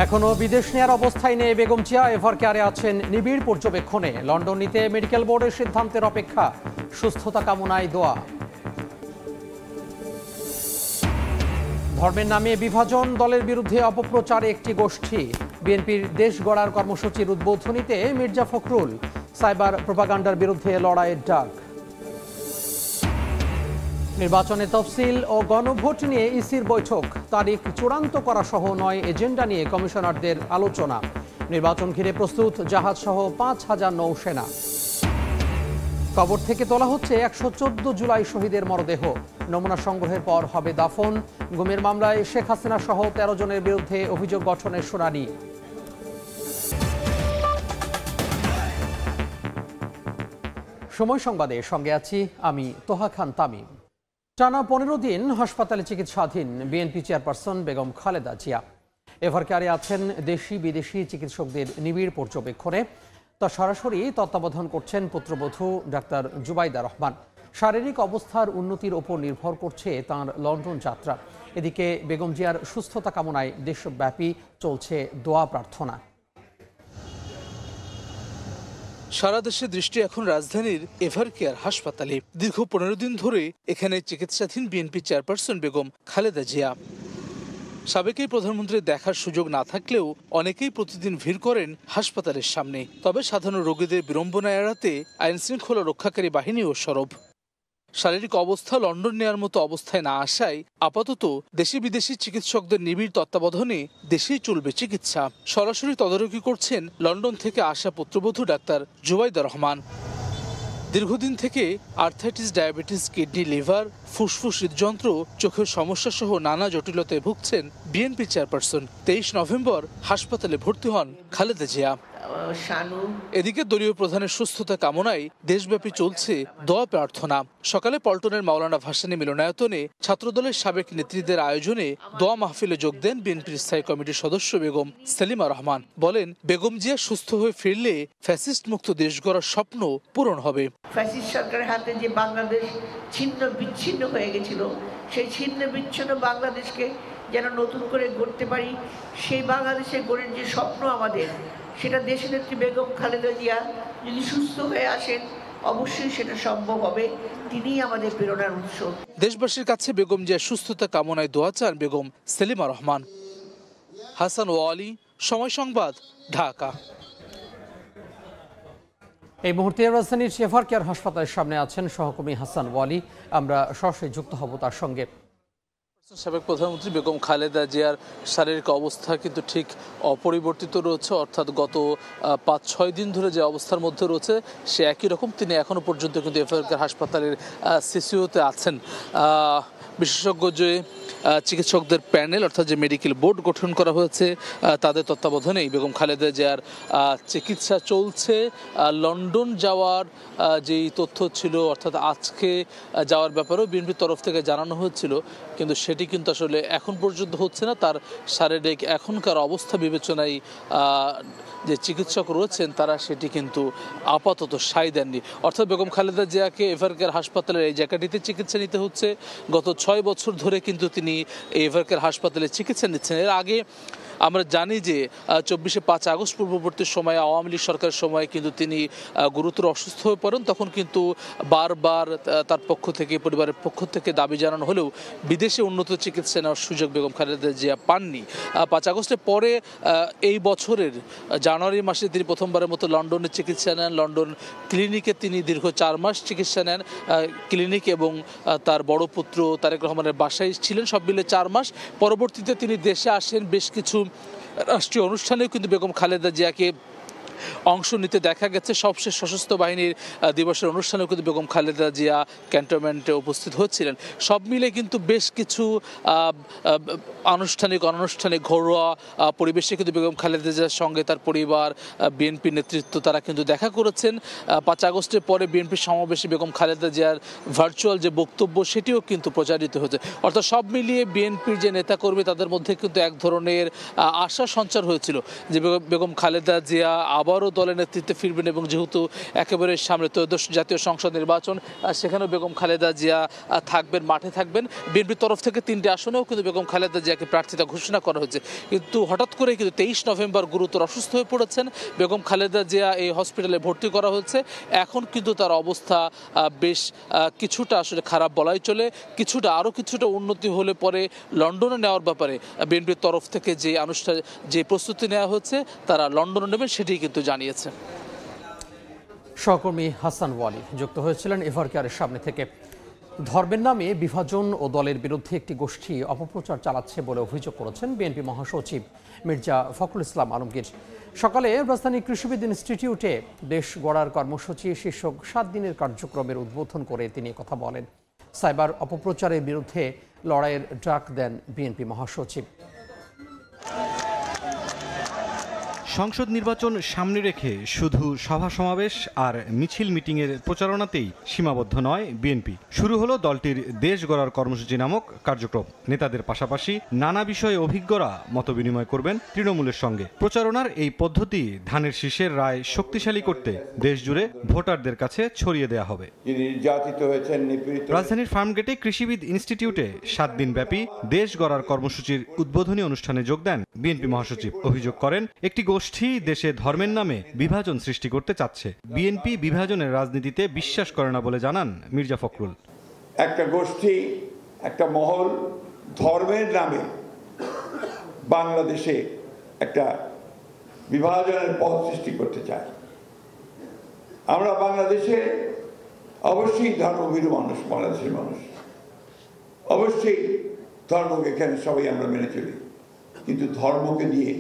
এখনো বিদেশ নেয়ার অবস্থায় নেই বেগম জিয়া। এভার কেয়ারে আছেন নিবিড় পর্যবেক্ষণে। লন্ডন নিতে মেডিকেল বোর্ডের সিদ্ধান্তের অপেক্ষা। সুস্থতা কামনায় দোয়া। ধর্মের নামে বিভাজন, দলের বিরুদ্ধে অপপ্রচারে একটি গোষ্ঠী। বিএনপির দেশ গড়ার কর্মসূচির উদ্বোধনীতে মির্জা ফখরুল। সাইবার প্রোপাগান্ডার বিরুদ্ধে লড়াইয়ের ডাক। নির্বাচনের তফসিল ও গণভোট নিয়ে ইসির বৈঠক। তারিখ চূড়ান্ত করা সহ ৯ এজেন্ডা নিয়ে কমিশনারদের আলোচনা। নির্বাচন ঘিরে প্রস্তুত জাহাজ সহ ৫,০০০ নৌসেনা। কবর থেকে তোলা হচ্ছে ১১৪ জুলাই শহীদের মরদেহ। নমুনা সংগ্রহের পর হবে দাফন। গুমের মামলায় শেখ হাসিনা সহ ১৩ জনের বিরুদ্ধে অভিযোগ গঠনের শুনানি। সময় সংবাদে সঙ্গে আছি আমি তোহা খান তামিম। টানা ১৫ দিন হাসপাতালে চিকিৎসাধীন BNP chairperson Begum Khaleda Zia. Ever কেয়ারে আছেন দেশি বিদেশি চিকিৎসকদের নিবিড় পর্যবেক্ষণে। তা সরাসরি তত্ত্বাবধান করছেন পুত্রবধূ ডাক্তার জুবাইদা রহমান। শারীরিক অবস্থার উন্নতির ওপর নির্ভর করছে তাঁর লন্ডন যাত্রা। এদিকে বেগম জিয়ার সুস্থতা কামনায় দেশব্যাপী চলছে দোয়া প্রার্থনা। সারা দেশে দৃষ্টি এখন রাজধানীর এভার কেয়ার হাসপাতালে। দীর্ঘ ১৫ দিন ধরে এখানে চিকিৎসাধীন বিএনপি চেয়ারপারসন বেগম খালেদা জিয়া। সাবেক এই প্রধানমন্ত্রীর দেখার সুযোগ না থাকলেও অনেকেই প্রতিদিন ভিড় করেন হাসপাতালের সামনে। তবে সাধারণ রোগীদের বিড়ম্বনা এড়াতে আইনশৃঙ্খলা রক্ষাকারী বাহিনীও সরব। শারীরিক অবস্থা লন্ডন নেয়ার মতো অবস্থায় না আসায় আপাতত দেশি বিদেশি চিকিৎসকদের নিবিড় তত্ত্বাবধানে দেশেই চলবে চিকিৎসা। সরাসরি তদারকি করছেন লন্ডন থেকে আসা পুত্রবধূ ডাক্তার জুবাইদা রহমান। দীর্ঘদিন থেকে আর্থাইটিস, ডায়াবেটিস, কিডনি, লিভার, ফুসফুস, হৃদযন্ত্র, চোখের সমস্যা সহ নানা জটিলতায় ভুগছেন বিএনপি চেয়ারপারসন। ২৩ নভেম্বর হাসপাতালে ভর্তি হন খালেদা জিয়া। এদিকে দলীয় প্রধানের সুস্থতা কামনায় দেশব্যাপী চলছে দোয়া প্রার্থনা। সকালে পল্টনের মাওলানা ভাসানী মিলনায়তনে ছাত্রদলের সাবেক নেত্রীদের আয়োজনে দোয়া মাহফিলে যোগ দেন বিএনপির স্থায়ী কমিটির সদস্য বেগম সেলিমা রহমান। বলেন, বেগম জিয়া সুস্থ হয়ে ফিরলে ফ্যাসিস্ট মুক্ত দেশ গড়ার স্বপ্ন পূরণ হবে। ফ্যাসিস্ট সরকারের হাতে যে বাংলাদেশ ছিন্ন বিচ্ছিন্ন হয়ে গেছিল, সেই ছিন্ন বিচ্ছিন্ন বাংলাদেশকে যেন নতুন করে গড়তে পারি, সেই বাংলাদেশে গড়ের যে স্বপ্ন আমাদের, সেটা দেশনেত্রী বেগম খালেদা জিয়া যদি সুস্থ হয়ে আসেন অবশ্যই সেটা সম্ভব হবে। তিনিই আমাদের প্রেরণার উৎস। দেশবাসীর কাছে বেগম জিয়ার সুস্থতা কামনায় দোয়া চান বেগম সেলিমা রহমান। হাসান ওয়ালি, সময় সংবাদ, ঢাকা। এই মুহূর্তে রাজধানীর এভার কেয়ার হাসপাতালের সামনে আছেন সহকর্মী হাসান ওয়ালি। আমরা সরাসরি যুক্ত হব তার সঙ্গে। সাবেক প্রধানমন্ত্রী বেগম খালেদা জিয়ার শারীরিক অবস্থা কিন্তু ঠিক অপরিবর্তিত রয়েছে, অর্থাৎ গত ৫-৬ দিন ধরে যে অবস্থার মধ্যে রয়েছে সে একই রকম। তিনি এখনো পর্যন্ত কিন্তু এভার কেয়ার হাসপাতালের সিসিউতে আছেন। বিশেষজ্ঞ যে চিকিৎসকদের প্যানেল, অর্থাৎ যে মেডিকেল বোর্ড গঠন করা হয়েছে, তাদের তত্ত্বাবধানেই বেগম খালেদা জিয়ার চিকিৎসা চলছে। লন্ডন যাওয়ার যেই তথ্য ছিল, অর্থাৎ আজকে যাওয়ার ব্যাপারেও বিএনপির তরফ থেকে জানানো হয়েছিল, কিন্তু সেটি কিন্তু আসলে এখন পর্যন্ত হচ্ছে না। তার শারীরিক এখনকার অবস্থা বিবেচনায় যে চিকিৎসক রয়েছেন তারা সেটি কিন্তু আপাতত সায় দেননি। অর্থাৎ বেগম খালেদা জিয়াকে এভার কেয়ার হাসপাতালের এই জায়গাটিতে চিকিৎসা নিতে হচ্ছে। গত ৬ বছর ধরে কিন্তু তিনি এভার কেয়ার হাসপাতালে চিকিৎসা নিচ্ছেন। এর আগে আমরা জানি যে ২৪শে ৫ আগস্ট পূর্ববর্তী সময়ে আওয়ামী লীগ সরকারের সময় কিন্তু তিনি গুরুতর অসুস্থ হয়ে পড়েন। তখন কিন্তু বারবার তার পক্ষ থেকে, পরিবারের পক্ষ থেকে দাবি জানানো হলেও বিদেশে উন্নত চিকিৎসা নেওয়ার সুযোগ বেগম খালেদা জিয়া পাননি। ৫ আগস্টের পরে এই বছরের জানুয়ারি মাসে তিনি প্রথমবারের মতো লন্ডনে চিকিৎসা নেন। লন্ডন ক্লিনিকে তিনি দীর্ঘ ৪ মাস চিকিৎসা নেন। ক্লিনিক এবং তার বড় পুত্র তারেক রহমানের বাসায় ছিলেন, সব মিলে ৪ মাস। পরবর্তীতে তিনি দেশে আসেন। বেশ কিছু রাষ্ট্রীয় অনুষ্ঠানেও কিন্তু বেগম খালেদা জিয়াকে অংশ নিতে দেখা গেছে। সবশেষ সশস্ত্র বাহিনীর দিবসের অনুষ্ঠানেও কিন্তু বেগম খালেদা জিয়া ক্যান্টনমেন্টে উপস্থিত হচ্ছিলেন। সব মিলে কিন্তু বেশ কিছু আনুষ্ঠানিক অনানুষ্ঠানিক ঘরোয়া পরিবেশে কিন্তু বেগম খালেদা জিয়ার সঙ্গে তার পরিবার, বিএনপি নেতৃত্ব তারা কিন্তু দেখা করেছেন। ৫ আগস্টের পরে বিএনপির সমাবেশে বেগম খালেদা জিয়ার ভার্চুয়াল যে বক্তব্য সেটিও কিন্তু প্রচারিত হয়েছে। অর্থাৎ সব মিলিয়ে বিএনপির যে নেতাকর্মী তাদের মধ্যে কিন্তু এক ধরনের আশা সঞ্চার হয়েছিল যে বেগম খালেদা জিয়া আবারও দলের নেতৃত্বে ফিরবেন এবং যেহেতু একেবারে সামনে ত্রয়োদশ জাতীয় সংসদ নির্বাচন, সেখানেও বেগম খালেদা জিয়া থাকবেন, মাঠে থাকবেন। বিএনপির তরফ থেকে 3টি আসনেও কিন্তু বেগম খালেদা জিয়াকে প্রার্থিতা ঘোষণা করা হয়েছে। কিন্তু হঠাৎ করে কিন্তু 23 নভেম্বর গুরুতর অসুস্থ হয়ে পড়েছেন বেগম খালেদা জিয়া, এই হসপিটালে ভর্তি করা হয়েছে। এখন কিন্তু তার অবস্থা বেশ কিছুটা আসলে খারাপ বলাই চলে, আরও কিছুটা উন্নতি হলে পরে লন্ডনে নেওয়ার ব্যাপারে বিএনপির তরফ থেকে যে প্রস্তুতি নেওয়া হচ্ছে তারা লন্ডনে নেবেন সেটি কিন্তু জানিয়েছে। সহকর্মী হাসান ওয়ালি যুক্ত হয়েছিলেন এভারকেয়ারের সামনে থেকে। ধর্মের নামে বিভাজন ও দলের বিরুদ্ধে একটি গোষ্ঠী অপপ্রচার চালাচ্ছে বলে অভিযোগ করেছেন বিএনপি মহাসচিব মির্জা ফখরুল ইসলাম আলমগীর। সকালে রাজধানী কৃষিবিদ ইনস্টিটিউটে দেশ গড়ার কর্মসূচি শীর্ষক 7 দিনের কার্যক্রমের উদ্বোধন করে তিনি কথা বলেন। সাইবার অপপ্রচারের বিরুদ্ধে লড়াইয়ের ডাক দেন বিএনপি মহাসচিব। সংসদ নির্বাচন সামনে রেখে শুধু সভা সমাবেশ আর মিছিল মিটিংয়ের প্রচারণাতেই সীমাবদ্ধ নয় বিএনপি। শুরু হলো দলটির দেশ গড়ার কর্মসূচি নামক কার্যক্রম। নেতাদের পাশাপাশি নানা বিষয়ে অভিজ্ঞরা মতবিনিময় করবেন তৃণমূলের সঙ্গে। প্রচারণার এই পদ্ধতি ধানের শীষের রায় শক্তিশালী করতে দেশ জুড়ে ভোটারদের কাছে ছড়িয়ে দেওয়া হবে। রাজধানীর ফার্মগেটে কৃষিবিদ ইনস্টিটিউটে 7 দিন ব্যাপী দেশ গড়ার কর্মসূচির উদ্বোধনী অনুষ্ঠানে যোগ দেন বিএনপি মহাসচিব। অভিযোগ করেন একটি গোষ্ঠী দেশে ধর্মের নামে বিভাজন সৃষ্টি করতে চাচ্ছে। বিএনপি বিভাজনের রাজনীতিতে বিশ্বাস করে না বলে জানান মির্জা ফখরুল। একটা গোষ্ঠী, একটা মহল ধর্মের নামে বাংলাদেশে একটা বিভাজনের পথ সৃষ্টি করতে চায়। আমরা বাংলাদেশে অবশ্যই ধর্মভীরু মানুষ, বাংলাদেশের মানুষ অবশ্যই ধর্মকে এখানে সবাই আমরা মেনে চলি, কিন্তু ধর্মকে দিয়ে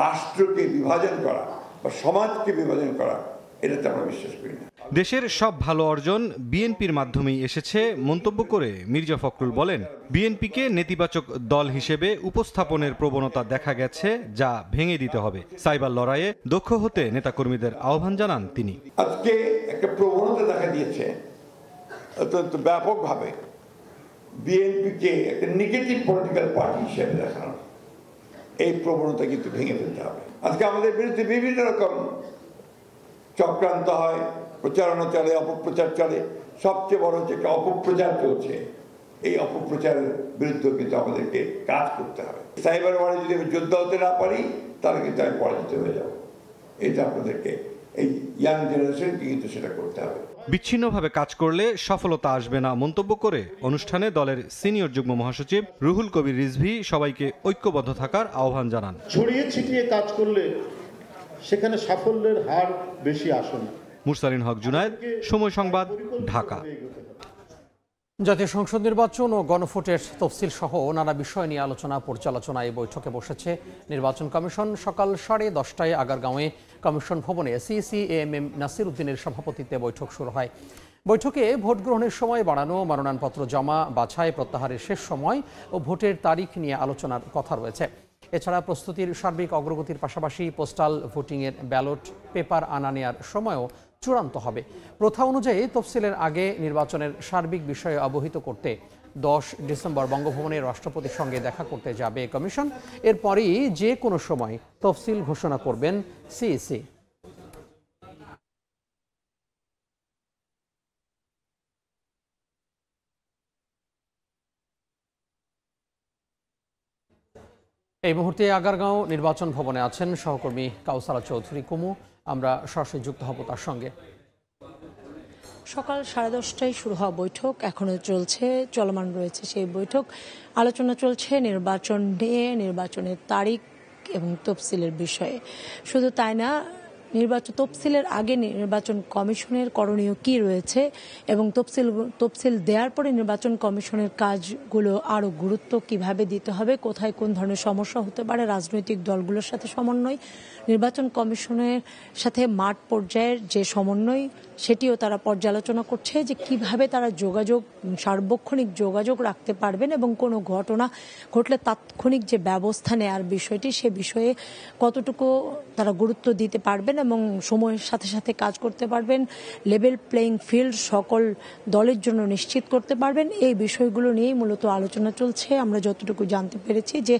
রাষ্ট্রকে বিভাজন করা বা সমাজকে বিভাজন করা এটাতে আমরা বিশ্বাস করি না। দেশের সব ভালো অর্জন বিএনপির মাধ্যমেই এসেছে মন্তব্য করে মির্জা ফখরুল বলেন, বিএনপিকে নেতিবাচক দল হিসেবে উপস্থাপনের প্রবণতা দেখা গেছে, যা ভেঙে দিতে হবে। সাইবার লড়াইয়ে দক্ষ হতে নেতাকর্মীদের আহ্বান জানান তিনি। আজকে একটা প্রবণতা দেখা দিয়েছে অত্যন্ত ব্যাপকভাবে বিএনপিকে একটা নেগেটিভ পলিটিক্যাল পার্টি হিসেবে দেখানো। এই প্রবণতা কিন্তু ভেঙে ফেলতে হবে। আজকে আমাদের বিরুদ্ধে বিভিন্ন রকম চক্রান্ত হয়, প্রচারণা চলে, অপপ্রচার চলে। সবচেয়ে বড় হচ্ছে একটা অপপ্রচার চলছে। এই অপপ্রচারের বিরুদ্ধে কিন্তু আমাদেরকে কাজ করতে হবে। সাইবার ওয়ারে যদি আমি যোদ্ধা হতে না পারি তাহলে কিন্তু আমি পরাজিত হয়ে যাব। এটা আপনাদেরকে এই ইয়াং জেনারেশনকে কিন্তু সেটা করতে হবে। বিচ্ছিন্নভাবে কাজ করলে সফলতা আসবে না মন্তব্য করে অনুষ্ঠানে দলের সিনিয়র যুগ্ম মহাসচিব রুহুল কবির রিজভী সবাইকে ঐক্যবদ্ধ থাকার আহ্বান জানান। ছড়িয়ে ছিটিয়ে কাজ করলে সেখানে সাফল্যের হার বেশি আসে না। মুরসালিন হক জুনায়েদ, সময় সংবাদ, ঢাকা। জাতীয় সংসদ নির্বাচন ও গণভোটের তফসিল সহ নানা বিষয় নিয়ে আলোচনা পর্যালোচনা এই বৈঠকে বসেছে নির্বাচন কমিশন। সকাল 10:30টায় আগারগাঁওয়ে কমিশন ভবনে সিসিএমএম নাসির উদ্দিনের সভাপতিত্বে বৈঠক শুরু হয়। বৈঠকে ভোট গ্রহণের সময় বাড়ানো, মনোনয়নপত্র জমা, বাছাই, প্রত্যাহারের শেষ সময় ও ভোটের তারিখ নিয়ে আলোচনার কথা রয়েছে। এছাড়া প্রস্তুতির সার্বিক অগ্রগতির পাশাপাশি পোস্টাল ভোটিংয়ের ব্যালট পেপার আনা নেওয়ার সময়ও চূড়ান্ত হবে। প্রথা অনুযায়ী তফসিলের আগে নির্বাচনের সার্বিক বিষয়ে অবহিত করতে 10 ডিসেম্বর বঙ্গভবনের রাষ্ট্রপতির সঙ্গে দেখা করতে যাবে কমিশন। এরপরই যে কোনো সময় তফসিল ঘোষণা করবেন সিইসি। এই মুহূর্তে আগারগাঁও নির্বাচন ভবনে আছেন সহকর্মী কাউসারা চৌধুরী কুমু। আমরা সরাসরি যুক্ত হব তার সঙ্গে। সকাল 10:30টায় শুরু হওয়া বৈঠক এখনো চলমান রয়েছে। সেই বৈঠক আলোচনা চলছে নির্বাচন নিয়ে, নির্বাচনের তারিখ এবং তফসিলের বিষয়ে। শুধু তাই না, তফসিলের আগে নির্বাচন কমিশনের করণীয় কি রয়েছে এবং তফসিল দেওয়ার পরে নির্বাচন কমিশনের কাজগুলো আরো গুরুত্ব কিভাবে দিতে হবে, কোথায় কোন ধরনের সমস্যা হতে পারে, রাজনৈতিক দলগুলোর সাথে সমন্বয়, নির্বাচন কমিশনের সাথে মাঠ পর্যায়ের যে সমন্বয় সেটিও তারা পর্যালোচনা করছে যে কিভাবে তারা সার্বক্ষণিক যোগাযোগ রাখতে পারবেন এবং কোনো ঘটনা ঘটলে তাৎক্ষণিক যে ব্যবস্থা নেওয়ার বিষয়টি সে বিষয়ে কতটুকু তারা গুরুত্ব দিতে পারবেন এবং সময়ের সাথে সাথে কাজ করতে পারবেন, লেভেল প্লেইং ফিল্ড সকল দলের জন্য নিশ্চিত করতে পারবেন। এই বিষয়গুলো নিয়েই মূলত আলোচনা চলছে। আমরা যতটুকু জানতে পেরেছি যে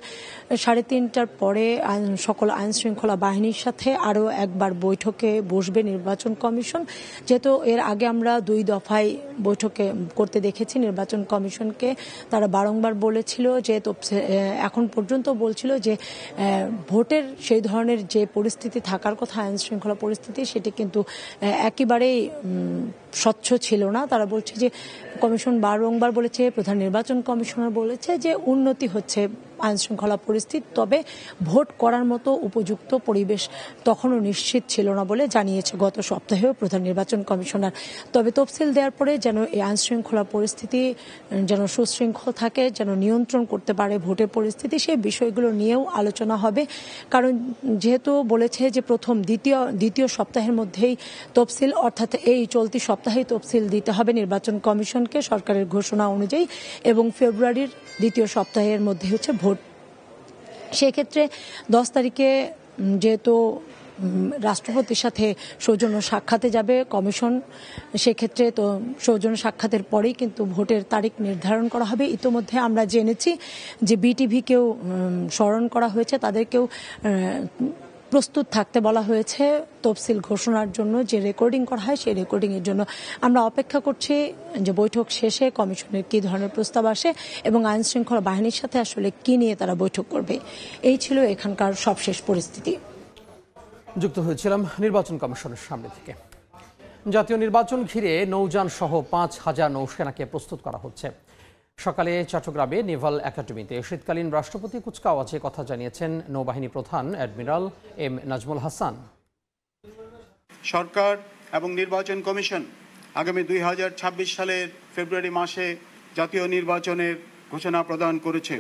3:30টার পরে সকল আইন শৃঙ্খলা বাহিনীর সাথে আরও একবার বৈঠকে বসবে নির্বাচন কমিশন। যেহেতু এর আগে আমরা 2 দফায় বৈঠকে করতে দেখেছি নির্বাচন কমিশনকে, তারা বারংবার বলেছিল যে এখন পর্যন্ত বলছিল যে ভোটের সেই ধরনের যে পরিস্থিতি থাকার কথা আইন শৃঙ্খলা পরিস্থিতি সেটি কিন্তু একেবারেই স্বচ্ছ ছিল না। তারা বলছে যে কমিশন বারংবার বলেছে, প্রধান নির্বাচন কমিশনার বলেছে যে উন্নতি হচ্ছে আইন শৃঙ্খলা পরিস্থিতি, তবে ভোট করার মতো উপযুক্ত পরিবেশ তখনও নিশ্চিত ছিল না বলে জানিয়েছে গত সপ্তাহেও প্রধান নির্বাচন কমিশনার। তবে তফসিল দেওয়ার পরে যেন এই আইন শৃঙ্খলা পরিস্থিতি যেন সুশৃঙ্খল থাকে, যেন নিয়ন্ত্রণ করতে পারে ভোটের পরিস্থিতি, সেই বিষয়গুলো নিয়েও আলোচনা হবে। কারণ যেহেতু বলেছে যে দ্বিতীয় সপ্তাহের মধ্যেই তফসিল, অর্থাৎ এই চলতি সপ্তাহেই তফসিল দিতে হবে নির্বাচন কমিশনকে সরকারের ঘোষণা অনুযায়ী, এবং ফেব্রুয়ারির দ্বিতীয় সপ্তাহের মধ্যে হচ্ছে ভোট। সেক্ষেত্রে 10 তারিখে যেহেতু রাষ্ট্রপতির সাথে সৌজন্য সাক্ষাতে যাবে কমিশন, সেক্ষেত্রে তো সৌজন্য সাক্ষাতের পরেই কিন্তু ভোটের তারিখ নির্ধারণ করা হবে। ইতোমধ্যে আমরা জেনেছি যে বিটিভিকেও স্মরণ করা হয়েছে, তাদেরকেও প্রস্তুত থাকতে বলা হয়েছে তফসিল ঘোষণার জন্য যে রেকর্ডিং করা হয় সেই রেকর্ডিংয়ের জন্য। আমরা অপেক্ষা করছি যে বৈঠক শেষে কমিশনের কী ধরনের প্রস্তাব আসে এবং আইন শৃঙ্খলা বাহিনীর সাথে আসলে কি নিয়ে তারা বৈঠক করবে। এই ছিল এখানকার সবশেষ পরিস্থিতি। যুক্ত হয়েছিলাম নির্বাচন কমিশনের সামনে থেকে। জাতীয় নির্বাচন ঘিরে নৌযান সহ 5,000 নৌসেনাকে প্রস্তুত করা হচ্ছে। সকালে চট্টগ্রামে নেভাল একাডেমিতে শীতকালীন রাষ্ট্রপতি কুচকাওয়াজে কথা জানিয়েছেন নৌবাহিনী প্রধান অ্যাডমিরাল এম নাজমুল হাসান। সরকার এবং নির্বাচন কমিশন আগামী 2026 সালের ফেব্রুয়ারি মাসে জাতীয় নির্বাচনের ঘোষণা প্রদান করেছে।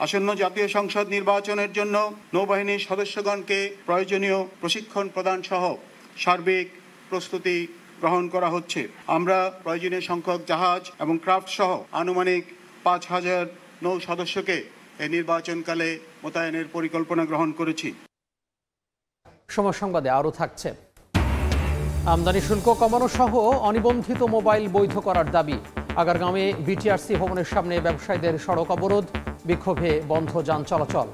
আসন্ন জাতীয় সংসদ নির্বাচনের জন্য নৌবাহিনীর সদস্যগণকে প্রয়োজনীয় প্রশিক্ষণ প্রদান সহ সার্বিক প্রস্তুতি গ্রহণ করা হচ্ছে। আমরা প্রয়োজনীয় সংখ্যক জাহাজ এবং ক্রাফট সহ আনুমানিক 5,000 নৌ সদস্যকে এই নির্বাচনকালে মোতায়েনের পরিকল্পনা গ্রহণ করেছি। সময় সংবাদে আরও থাকছে। আমদানি শুল্ক কমানো সহ অনিবন্ধিত মোবাইল বৈধ করার দাবি। আগারগাঁওয়ে বিটিআরসি ভবনের সামনে ব্যবসায়ীদের সড়ক অবরোধ, বিক্ষোভে বন্ধ যান চলাচল।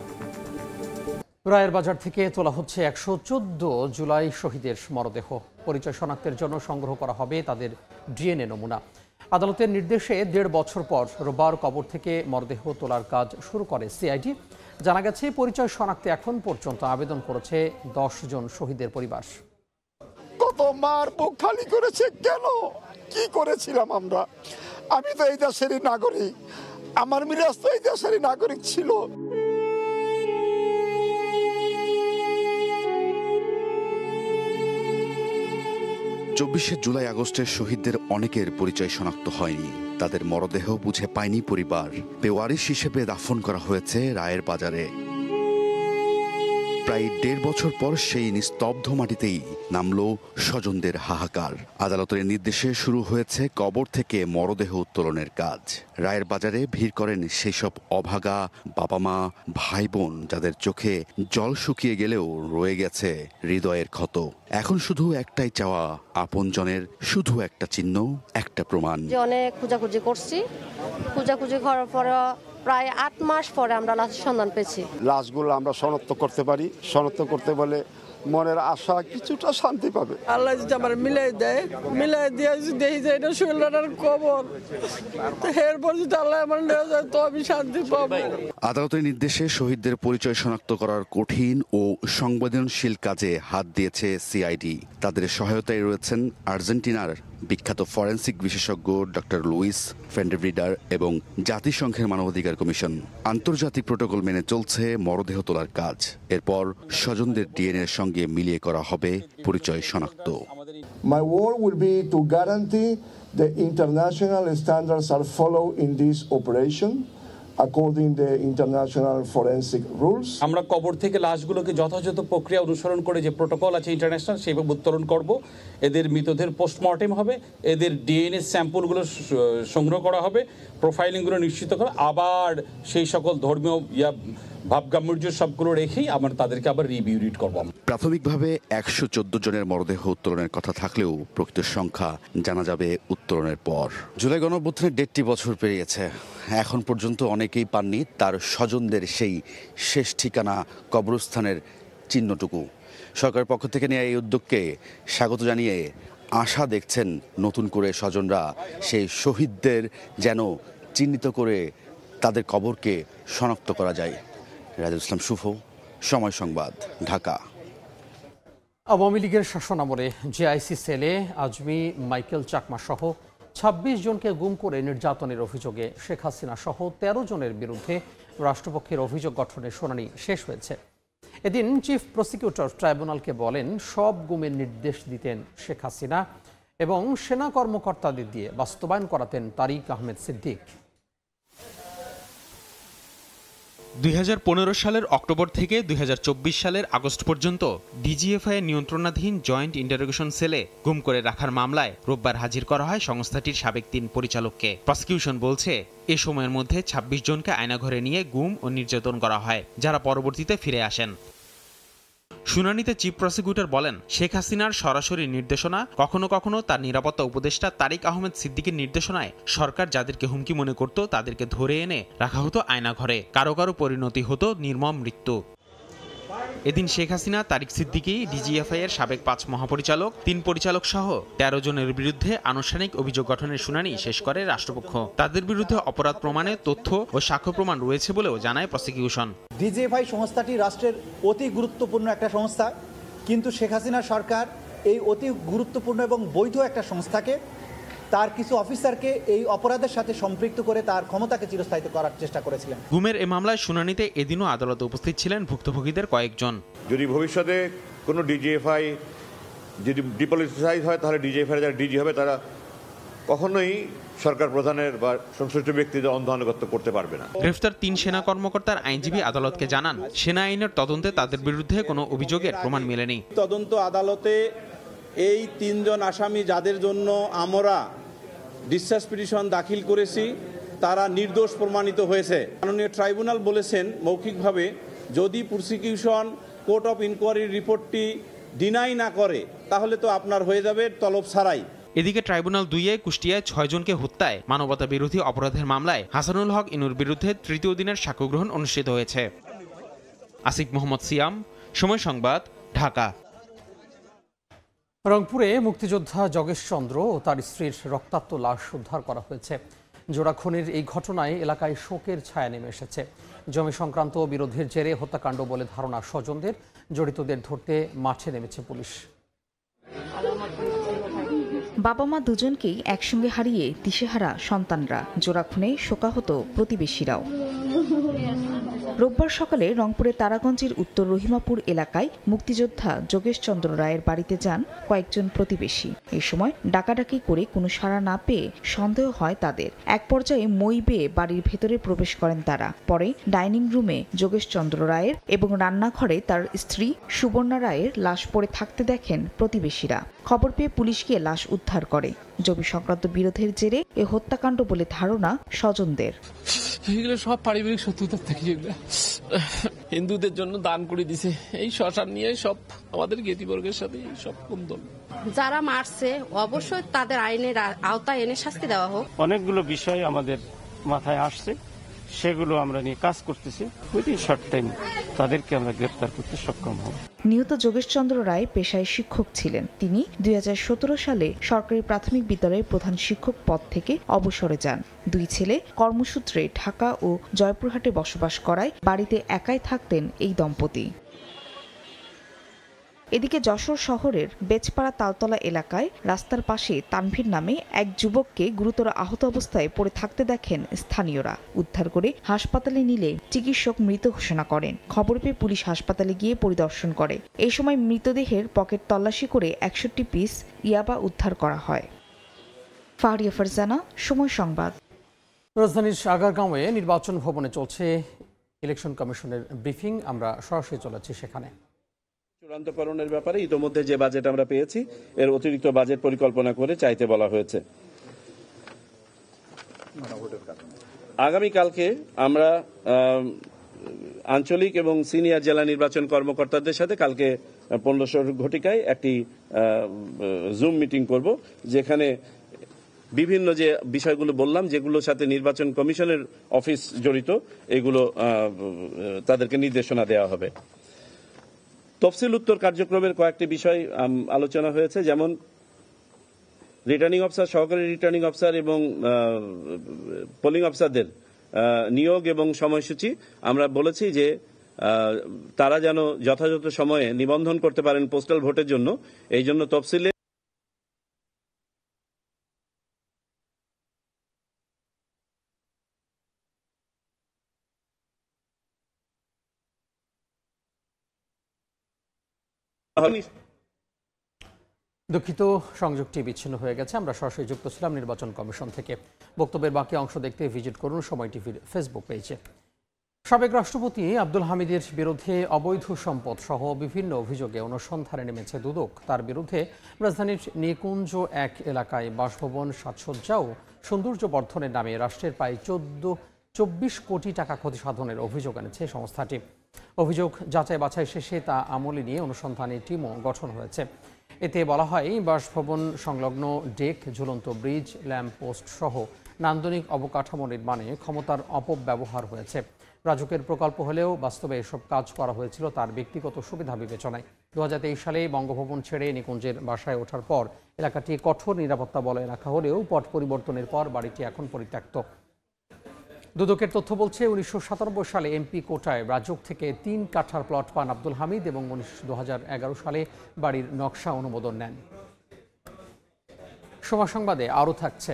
রায়ের বাজার থেকে তোলা হচ্ছে 114 জুলাই শহীদের মরদেহ। পরিচয় শনাক্তের জন্য সংগ্রহ করা হবে তাদের ডিএনএ নমুনা। আদালতের নির্দেশে 1.5 বছর পর রোববার কবর থেকে মরদেহ তোলার কাজ শুরু করে সিআইডি। জানা গেছে পরিচয় শনাক্তে এখন পর্যন্ত আবেদন করেছে 10 জন শহীদের পরিবার। কত মার বুক খালি করেছে, কেন কি করেছিলাম আমরা? আমি তো এই দেশেরই নাগরিক, আমার মিরাজ তো এই দেশেরই নাগরিক ছিল। 24শে জুলাই আগস্টের শহীদদের অনেকের পরিচয় শনাক্ত হয়নি, তাদের মরদেহ বুঝে পায়নি পরিবার। বেওয়ারিশ হিসেবে দাফন করা হয়েছে রায়ের বাজারে। প্রায় 1.5 বছর পর সেই নিস্তব্ধ মাটিতেই নামল স্বজনদের হাহাকার। আদালতের নির্দেশে শুরু হয়েছে কবর থেকে মরদেহ উত্তোলনের কাজ। রায়ের বাজারে ভিড় করেন সেই সব অভাগা বাবা মা, ভাই বোন যাদের চোখে জল শুকিয়ে গেলেও রয়ে গেছে হৃদয়ের ক্ষত। এখন শুধু একটাই চাওয়া, আপনজনের শুধু একটা চিহ্ন, একটা প্রমাণ। অনেক খোঁজাখুঁজি করছি, খোঁজাখুঁজি করার পরে প্রায় 8 মাস পরে আমরা লাশের সন্ধান পেয়েছি। লাশগুলো আমরা শনাক্ত করতে পারি, শনাক্ত করতে বলে মনের আশা কিছুটা শান্তি পাবে। আল্লাহ যদি আমার মিলাই দেয়, মিলাই দিয়ে দেখি যে এটা শৈলার কবর, এরপর যদি আল্লাহ আমার নিয়ে যায় তো আমি শান্তি পাবো। আদালতের নির্দেশে শহীদদের পরিচয় শনাক্ত করার কঠিন ও সংবেদনশীল কাজে হাত দিয়েছে সিআইডি। তাদের সহায়তায় রয়েছেন আর্জেন্টিনার বিখ্যাত ফরেন্সিক বিশেষজ্ঞ ডক্টর লুইস ফেন্ডেভিডার এবং জাতিসংঘের মানবাধিকার কমিশন। আন্তর্জাতিক প্রোটোকল মেনে চলছে মরদেহ তোলার কাজ। এরপর স্বজনদের ডিএনএ এর সঙ্গে মিলিয়ে করা হবে পরিচয় শনাক্ত। My work will be to guarantee the international standards are followed in this operation according to the international forensic rules. আমরা কবর থেকে লাশগুলোকে যথাযথ প্রক্রিয়া অনুসরণ করে যে প্রোটোকল আছে ইন্টারন্যাশনাল সেইভাবে উত্তোলন করব। এদের মৃতদেহের পোস্টমর্টেম হবে, এদের ডিএনএ স্যাম্পলগুলো সংগ্রহ করা হবে, প্রোফাইলিংগুলো নিশ্চিত করা, আবার সেই সকল ধর্মীয় ভাবগাম্ভীর্য সবগুলো রেখেই আমরা তাদেরকে আবার রিভিউরিট করব। প্রাথমিকভাবে 114 জনের মরদেহ উত্তোলনের কথা থাকলেও প্রকৃত সংখ্যা জানা যাবে উত্তোলনের পর। জুলাই গণঅভ্যুত্থানের 1.5 বছর পেরিয়েছে, এখন পর্যন্ত অনেকেই পাননি তার স্বজনদের সেই শেষ ঠিকানা কবরস্থানের চিহ্নটুকু। সরকারের পক্ষ থেকে নেওয়া এই উদ্যোগকে স্বাগত জানিয়ে আশা দেখছেন নতুন করে স্বজনরা সেই শহীদদের যেন চিহ্নিত করে তাদের কবরকে শনাক্ত করা যায়। রাজুল ইসলাম শুভ, সময় সংবাদ, ঢাকা। আওয়ামী লীগের শাসনামলে জেআইসি সেলে আজমি, মাইকেল চাকমা সহ 26 জনকে গুম করে নির্যাতনের অভিযোগে শেখ হাসিনা সহ 13 জনের বিরুদ্ধে রাষ্ট্রপক্ষের অভিযোগ গঠনের শুনানি শেষ হয়েছে। এদিন চিফ প্রসিকিউটর ট্রাইব্যুনালকে বলেন, সব গুমের নির্দেশ দিতেন শেখ হাসিনা এবং সেনা কর্মকর্তাদের দিয়ে বাস্তবায়ন করাতেন তারিক আহমেদ সিদ্দিক। 2015 সালের অক্টোবর থেকে 2024 সালের আগস্ট পর্যন্ত ডিজিএফআই এর নিয়ন্ত্রণাধীন জয়েন্ট ইন্টারোগেশন সেলে গুম করে রাখার মামলায় রোববার হাজির করা হয় সংস্থাটির সাবেক 3 পরিচালককে। প্রসিকিউশন বলছে, এ সময়ের মধ্যে 26 জনকে আয়নাঘরে নিয়ে গুম ও নির্যাতন করা হয়, যারা পরবর্তীতে ফিরে আসেন। শুনানিতে চিফ প্রসিকিউটর বলেন, শেখ হাসিনার সরাসরি নির্দেশনা, কখনো কখনো তার নিরাপত্তা উপদেষ্টা তারিক আহমেদ সিদ্দিকের নির্দেশনায় সরকার যাদেরকে হুমকি মনে করত তাদেরকে ধরে এনে রাখা হতো আয়নাঘরে, কারো কারো পরিণতি হতো নির্মম মৃত্যু। এদিন শেখ হাসিনা, তারিক সিদ্দিকী, ডিজিএফআই এর সাবেক 5 মহাপরিচালক, 3 পরিচালক সহ 13 জনের বিরুদ্ধে আনুষ্ঠানিক অভিযোগ গঠনের শুনানি শেষ করে রাষ্ট্রপক্ষ। তাদের বিরুদ্ধে অপরাধ প্রমাণে তথ্য ও সাক্ষ্য প্রমাণ রয়েছে বলেও জানায় প্রসিকিউশন। ডিজিএফআই সংস্থাটি রাষ্ট্রের অতি গুরুত্বপূর্ণ একটা সংস্থা, কিন্তু শেখ হাসিনা সরকার এই অতি গুরুত্বপূর্ণ এবং বৈধ একটা সংস্থাকে, তার কিছু অফিসারকে এই অপরাধের সাথে সম্পৃক্ত করে তার ক্ষমতাকে চিরস্থায়িত করার চেষ্টা করেছিলেন। গুমের এই মামলায় শুনানিতে এদিনও আদালতে উপস্থিত ছিলেন ভুক্তভোগীদের কয়েকজন। যদি ভবিষ্যতে কোনো ডিজিএফআই যদি ডিপলিটিসাইজ হয়, তাহলে ডিজিএফআই যারা ডিজি হবে তারা কখনোই সরকার প্রধানের বা সংশ্লিষ্ট ব্যক্তিদের অন্ধ আনুগত্য করতে পারবে না। গ্রেফতার 3 সেনা কর্মকর্তার আইনজীবী আদালতকে জানান, সেনা আইনের তদন্তে তাদের বিরুদ্ধে কোনো অভিযোগের প্রমাণ মেলেনি। তদন্ত আদালতে এই 3 জন আসামি যাদের জন্য আমরা ডিসচার্জ পিটিশন দাখিল করেছি তারা নির্দোষ প্রমাণিত হয়েছে। মাননীয় ট্রাইব্যুনাল বলেছেন মৌখিকভাবে, যদি প্রসিকিউশন কোর্ট অফ ইনকোয়ারির রিপোর্টটি ডিনাই না করে তাহলে তো আপনার হয়ে যাবে তলব ছাড়াই। এদিকে ট্রাইব্যুনাল 2-এ কুষ্টিয়ায় 6 জনকে হত্যায় মানবতা বিরোধী অপরাধের মামলায় হাসানুল হক ইনুর বিরুদ্ধে 3য় দিনের সাক্ষ্য গ্রহণ অনুষ্ঠিত হয়েছে। আসিফ মোহাম্মদ সিয়াম, সময় সংবাদ, ঢাকা। রংপুরে মুক্তিযোদ্ধা যোগেশ চন্দ্র ও তার স্ত্রীর রক্তাক্ত লাশ উদ্ধার করা হয়েছে। জোড়া খুনের এই ঘটনায় এলাকায় শোকের ছায়া নেমে এসেছে। জমি সংক্রান্ত বিরোধের জেরে হত্যাকাণ্ড বলে ধারণা স্বজনদের। জড়িতদের ধরতে মাঠে নেমেছে পুলিশ। বাবা মা দুজনকেই একসঙ্গে হারিয়ে দিশেহারা সন্তানরা, জোড়া খুনে শোকাহত প্রতিবেশীরাও। রোববার সকালে রংপুরের তারাগঞ্জের উত্তর রহিমাপুর এলাকায় মুক্তিযোদ্ধা যোগেশ চন্দ্র রায়ের বাড়িতে যান কয়েকজন প্রতিবেশী। এই সময় ডাকাডাকি করে কোনো সাড়া না পেয়ে সন্দেহ হয় তাদের। এক পর্যায়ে মই বেয়ে বাড়ির ভেতরে প্রবেশ করেন তারা। পরে ডাইনিং রুমে যোগেশ চন্দ্র রায়ের এবং রান্নাঘরে তার স্ত্রী সুবর্ণা রায়ের লাশ পড়ে থাকতে দেখেন প্রতিবেশীরা। খবর পেয়ে পুলিশ গিয়ে লাশ উদ্ধার করে। জমি সংক্রান্ত বিরোধের জেরে এ হত্যাকাণ্ড বলে ধারণা স্বজনদের। এগুলো সব পারিবারিক শত্রুতার থেকে হিন্দুদের জন্য দান করে দিছে। এই শ্মশান নিয়ে সব আমাদের জ্ঞাতিবর্গের সাথে সব কুন্দল। যারা মারছে অবশ্যই তাদের আইনের আওতায় এনে শাস্তি দেওয়া হোক। অনেকগুলো বিষয় আমাদের মাথায় আসছে, সেগুলো আমরা নিয়ে কাজ করতেছি। উইদিন শর্ট টাইম তাদেরকে আমরা গ্রেফতার করতে সক্ষম হব। নিহত যোগেশ চন্দ্র রায় পেশায় শিক্ষক ছিলেন। তিনি 2017 সালে সরকারি প্রাথমিক বিদ্যালয়ের প্রধান শিক্ষক পদ থেকে অবসরে যান। 2 ছেলে কর্মসূত্রে ঢাকা ও জয়পুরহাটে বসবাস করায় বাড়িতে একাই থাকতেন এই দম্পতি। এদিকে যশোর শহরের বেচপাড়া তালতলা এলাকায় রাস্তার পাশে তানভীর নামে এক যুবককে গুরুতর আহত অবস্থায় পড়ে থাকতে দেখেন স্থানীয়রা। উদ্ধার করে হাসপাতালে নিলে চিকিৎসক মৃত ঘোষণা করেন। খবর পেয়ে পুলিশ হাসপাতালে গিয়ে পরিদর্শন করে। এই সময় মৃতদেহের পকেট তল্লাশি করে 61 পিস ইয়াবা উদ্ধার করা হয়। ফারিয়া ফারজানা, সময় সংবাদ। রাজধানীর আগারগাঁওয়ে নির্বাচন ভবনে চলছে ইলেকশন কমিশনের ব্রিফিং। আমরা সরাসরি চলেছি সেখানে। চূড়ান্তকরণের ব্যাপারে ইতোমধ্যে যে বাজেট আমরা পেয়েছি এর অতিরিক্ত বাজেট পরিকল্পনা করে চাইতে বলা হয়েছে। আগামীকালকে আমরা আঞ্চলিক এবং সিনিয়র জেলা নির্বাচন কর্মকর্তাদের সাথে কালকে 1500 ঘটিকায় একটি জুম মিটিং করব, যেখানে বিভিন্ন যে বিষয়গুলো বললাম যেগুলোর সাথে নির্বাচন কমিশনের অফিস জড়িত এগুলো তাদেরকে নির্দেশনা দেওয়া হবে। তফসিল উত্তর কার্যক্রমের কয়েকটি বিষয় আলোচনা হয়েছে, যেমন রিটার্নিং অফিসার, সহকারী রিটার্নিং অফিসার এবং পোলিং অফিসারদের নিয়োগ এবং সময়সূচি। আমরা বলেছি যে তারা যেন যথাযথ সময়ে নিবন্ধন করতে পারেন পোস্টাল ভোটের জন্য, এই জন্য তফসিলে দুঃখিত, সংযোগটি বিচ্ছিন্ন হয়ে গেছে। আমরা সরাসরি যুক্ত ছিলাম নির্বাচন কমিশন থেকে। বক্তব্যের বাকি অংশ দেখতে ভিজিট করুন সময় টিভির ফেসবুক পেজে। সাবেক রাষ্ট্রপতি আব্দুল হামিদের বিরুদ্ধে অবৈধ সম্পদ সহ বিভিন্ন অভিযোগে অনুসন্ধানে নেমেছে দুদক। তার বিরুদ্ধে রাজধানীর নিকুঞ্জ এক এলাকায় বাসভবন, সাজসজ্জা ও সৌন্দর্য বর্ধনের নামে রাষ্ট্রের প্রায় 24 কোটি টাকা ক্ষতি সাধনের অভিযোগ এনেছে সংস্থাটি। অভিযোগ যাচাই বাছাই শেষে তা আমলে নিয়ে অনুসন্ধানী টিমও গঠন হয়েছে। এতে বলা হয়, বাসভবন সংলগ্ন ডেক, ঝুলন্ত ব্রিজ, ল্যাম্প পোস্ট সহ নান্দনিক অবকাঠামো নির্মাণে ক্ষমতার অপব্যবহার হয়েছে। রাজুকের প্রকল্প হলেও বাস্তবে এসব কাজ করা হয়েছিল তার ব্যক্তিগত সুবিধা বিবেচনায়। 2023 সালে বঙ্গভবন ছেড়ে নিকুঞ্জের বাসায় ওঠার পর এলাকাটি কঠোর নিরাপত্তা বলয়ে রাখা হলেও পট পরিবর্তনের পর বাড়িটি এখন পরিত্যক্ত। দুদকের তথ্য বলছে, 1997 সালে এমপি কোটায় রাজুক থেকে 3 কাঠার প্লট পান আব্দুল হামিদ এবং 2011 সালে বাড়ির নকশা অনুমোদন নেন। সময় সংবাদে আরও থাকছে,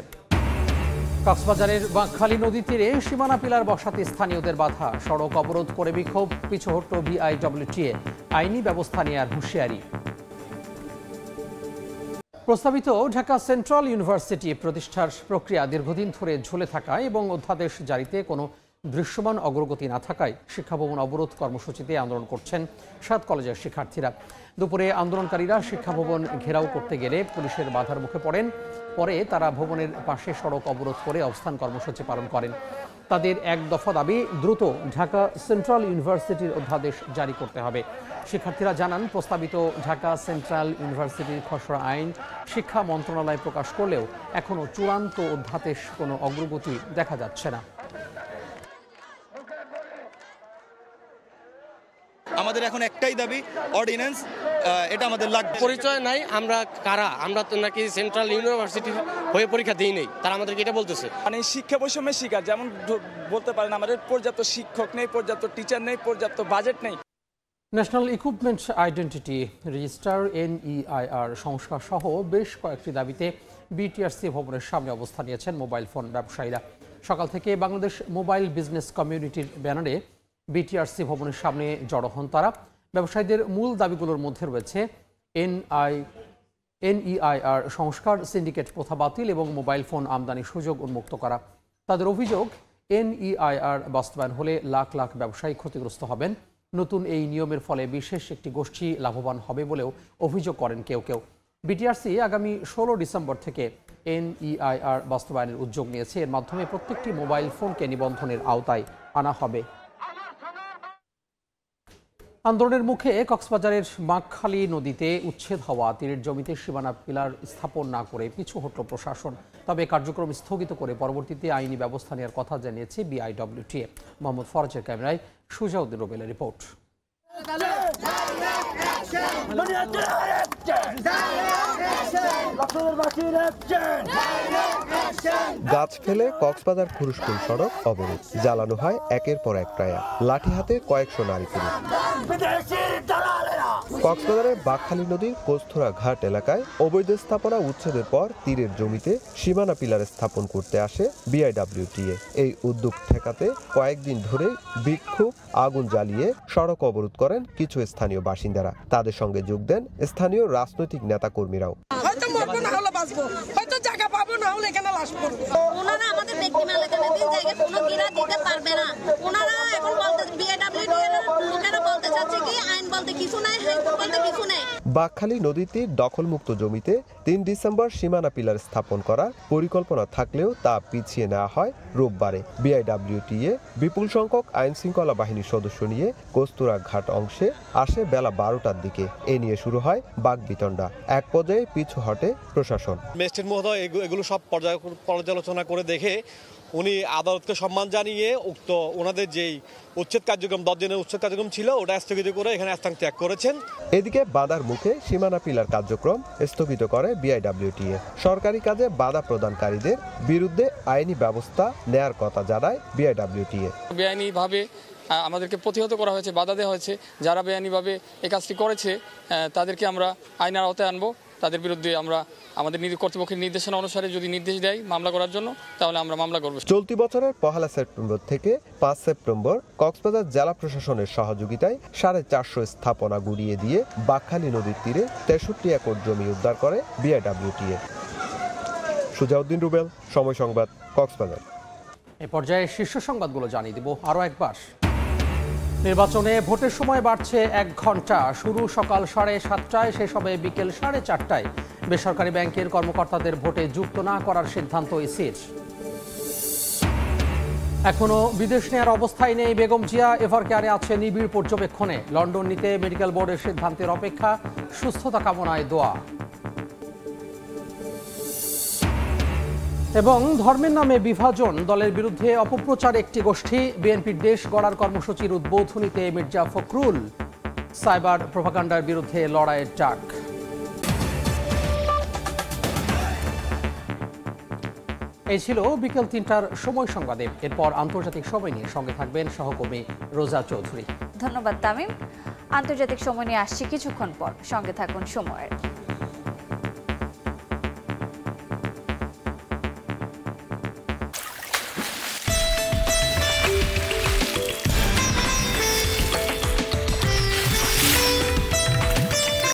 কক্সবাজারের বাঁকখালী নদী তীরে সীমানা পিলার বসাতে স্থানীয়দের বাধা, সড়ক অবরোধ করে বিক্ষোভ, পিছু হট্ট বিআইডব্লিউটিএ, আইনি ব্যবস্থা নেওয়ার হুঁশিয়ারি। প্রস্তাবিত ঢাকা সেন্ট্রাল ইউনিভার্সিটি প্রতিষ্ঠার প্রক্রিয়া দীর্ঘদিন ধরে ঝুলে থাকায় এবং অধ্যাদেশ জারিতে কোনো দৃশ্যমান অগ্রগতি না থাকায় শিক্ষাভবন অবরোধ কর্মসূচিতে আন্দোলন করছেন 7 কলেজের শিক্ষার্থীরা। দুপুরে আন্দোলনকারীরা শিক্ষাভবন ঘেরাও করতে গেলে পুলিশের বাধার মুখে পড়েন। পরে তারা ভবনের পাশে সড়ক অবরোধ করে অবস্থান কর্মসূচি পালন করেন। তাদের এক দফা দাবি, দ্রুত ঢাকা সেন্ট্রাল ইউনিভার্সিটির অধ্যাদেশ জারি করতে হবে। শিক্ষার্থীরা জানান, প্রস্তাবিত ঢাকা সেন্ট্রাল ইউনিভার্সিটির খসড়া আইন শিক্ষা মন্ত্রণালয় প্রকাশ করলেও এখনও চূড়ান্ত অধ্যাদেশ কোনো অগ্রগতি দেখা যাচ্ছে না। আমাদের এখন একটাই দাবি, অর্ডিন্যান্স, এটা আমাদের লাগবে। পরিচয় নাই, আমরা কারা, আমরা তো নাকি সেন্ট্রাল ইউনিভার্সিটি হয়ে পরীক্ষা দিই নেই, তারা আমাদেরকে এটা বলতেছে। মানে শিক্ষা বৈষম্যের শিকার, যেমন বলতে পারেন আমাদের পর্যাপ্ত শিক্ষক নেই, পর্যাপ্ত টিচার নেই, পর্যাপ্ত বাজেট নেই। National equipment identity register NEIR সংস্কার সহ বেশ কয়েকটি দাবিতে বিটিআরসি ভবনের সামনে অবস্থান নিয়েছেন মোবাইল ফোন ব্যবসায়ীরা। সকাল থেকে বাংলাদেশ মোবাইল বিজনেস কমিউনিটির ব্যানারে বিটিআরসি ভবনের সামনে জড়ো হন তারা। ব্যবসায়ীদের মূল দাবিগুলোর মধ্যে রয়েছে NEIR সংস্কার, সিন্ডিকেট প্রথা বাতিল এবং মোবাইল ফোন আমদানি সুযোগ উন্মুক্ত করা। তাদের অভিযোগ, NEIR বাস্তবায়ন হলে লাখ লাখ ব্যবসায়ী ক্ষতিগ্রস্ত হবেন। নতুন এই নিয়মের ফলে বিশেষ একটি গোষ্ঠী লাভবান হবে বলেও অভিযোগ করেন কেউ কেউ। বিটিআরসি আগামী 16 ডিসেম্বর থেকে NEIR বাস্তবায়নের উদ্যোগ নিয়েছে। এর মাধ্যমে প্রত্যেকটি মোবাইল ফোনকে নিবন্ধনের আওতায় আনা হবে। আন্দোলনের মুখে কক্সবাজারের বাঁকখালী নদীতে উচ্ছেদ হওয়া তীরের জমিতে সীমানা পিলার স্থাপন না করে পিছু হটল প্রশাসন। তবে কার্যক্রম স্থগিত করে পরবর্তীতে আইনি ব্যবস্থা নেওয়ার কথা জানিয়েছে বিআইডব্লিউটিএ। মোহাম্মদ ফরাজের ক্যামেরায় সুজাউদ্দিন রুবেলের রিপোর্ট। গাছ ফেলে কক্সবাজার খুরুশকুল সড়ক অবরোধ, জ্বালানো হয় একের পর এক টায়ার, লাঠি হাতে কয়েকশো নারী পুরুষ। কক্সবাজারের বাঁকখালী নদীর কোস্তরা ঘাট এলাকায় অবৈধ স্থাপনা উচ্ছেদের পর তীরের জমিতে সীমানা পিলার স্থাপন করতে আসে বিআইডব্লিউটিএ। এই উদ্যোগ ঠেকাতে কয়েকদিন ধরে বিক্ষোভ, আগুন জ্বালিয়ে সড়ক অবরোধ করেন কিছু স্থানীয় বাসিন্দারা। তাদের সঙ্গে যোগ দেন স্থানীয় রাজনৈতিক নেতাকর্মীরাও। খাবো না হলে এখানে লাশ পড়বে। ওনারা আমাদের ব্যক্তি মালিকানাধীন জায়গায় কোনো কিরা দিতে পারবে না। ওনারা এখন বলতে বিআইডব্লিউটি এর লোকেরা বলতে চাচ্ছে কি আইন বলতে কিছু নাই, হাইকোর্ট বলতে কিছু নাই। বাকখালী নদীর তীর দখলমুক্ত জমিতে ৩ ডিসেম্বর সীমানা পিলার স্থাপন করার পরিকল্পনা থাকলেও তা পিছিয়ে নেওয়া হয় রোববারে। বিআইডব্লিউটিএ বিপুল সংখ্যক আইন শৃঙ্খলা বাহিনীর সদস্য নিয়ে কস্তুরা ঘাট অংশে আসে বেলা 12টার দিকে। এ নিয়ে শুরু হয় বাকবিতণ্ডা। এক পর্যায়ে পিছু হটে প্রশাসন। ম্যাজিস্ট্রেট মহোদয় এগুলো সব পর্যালোচনা করে দেখে উনি আদালতকে সম্মান জানিয়ে উক্ত ওনাদের যেই উচ্ছেদ কার্যক্রম 10 দিনের উচ্ছেদ কার্যক্রম ছিল ওটা স্থগিত করে এখানে স্থান ত্যাগ করেছেন। এদিকে বাধার মুখে সীমানা পিলার কার্যক্রম স্থগিত করে বিআইডব্লিউটিএ। সরকারি কাজে বাধা প্রদানকারীদের বিরুদ্ধে আইনি ব্যবস্থা নেয়ার কথা জানায় বিআইডব্লিউটিএ। বেআইনিভাবে আমাদেরকে প্রতিহত করা হয়েছে, বাধা দেওয়া হয়েছে। যারা বেআইনিভাবে এই কাজটি করেছে তাদেরকে আমরা আইনের আওতায় আনবো। তাদের বিরুদ্ধে আমরা আমাদের কর্তৃপক্ষের নির্দেশনা অনুসারে যদি নির্দেশ দেয় মামলা করার জন্য, তাহলে আমরা মামলা করব। চলতি বছরের 1 সেপ্টেম্বর থেকে 5 সেপ্টেম্বর কক্সবাজার জেলা প্রশাসনের সহযোগিতায় 450 স্থাপনা গুড়িয়ে দিয়ে বাকখালী নদীর তীরে 63 একর জমি উদ্ধার করে বিআইডব্লিউটিএ। সুজাউদ্দিন রুবেল, সময় সংবাদ, কক্সবাজার। এই পর্যায়ে শীর্ষ সংবাদগুলো জানিয়ে দিব আরও একবার। নির্বাচনে ভোটের সময় বাড়ছে 1 ঘন্টা। শুরু সকাল 7:30টায়, শেষ হবে বিকেল 4:30টায়। বেসরকারি ব্যাংকের কর্মকর্তাদের ভোটে যুক্ত না করার সিদ্ধান্ত ইসির। এখনো বিদেশ নেওয়ার অবস্থায় নেই বেগম জিয়া। এভার কেয়ারে আছে নিবিড় পর্যবেক্ষণে। লন্ডন নিতে মেডিকেল বোর্ডের সিদ্ধান্তের অপেক্ষা। সুস্থতা কামনায় দোয়া। এবং ধর্মের নামে বিভাজন, দলের বিরুদ্ধে অপপ্রচার একটি গোষ্ঠী। বিএনপির দেশ গড়ার কর্মসূচির উদ্বোধনীতে মির্জা ফখরুল। সাইবার প্রোপাগান্ডার বিরুদ্ধে লড়াইয়ের ডাক। এই ছিল বিকেল 3টার সময় সংবাদে। এরপর আন্তর্জাতিক সময় নিয়ে সঙ্গে থাকবেন সহকর্মী রোজা চৌধুরী। ধন্যবাদ তামিম। আন্তর্জাতিক সময় নিয়ে আসছি কিছুক্ষণ পর, সঙ্গে থাকুন সময়ের।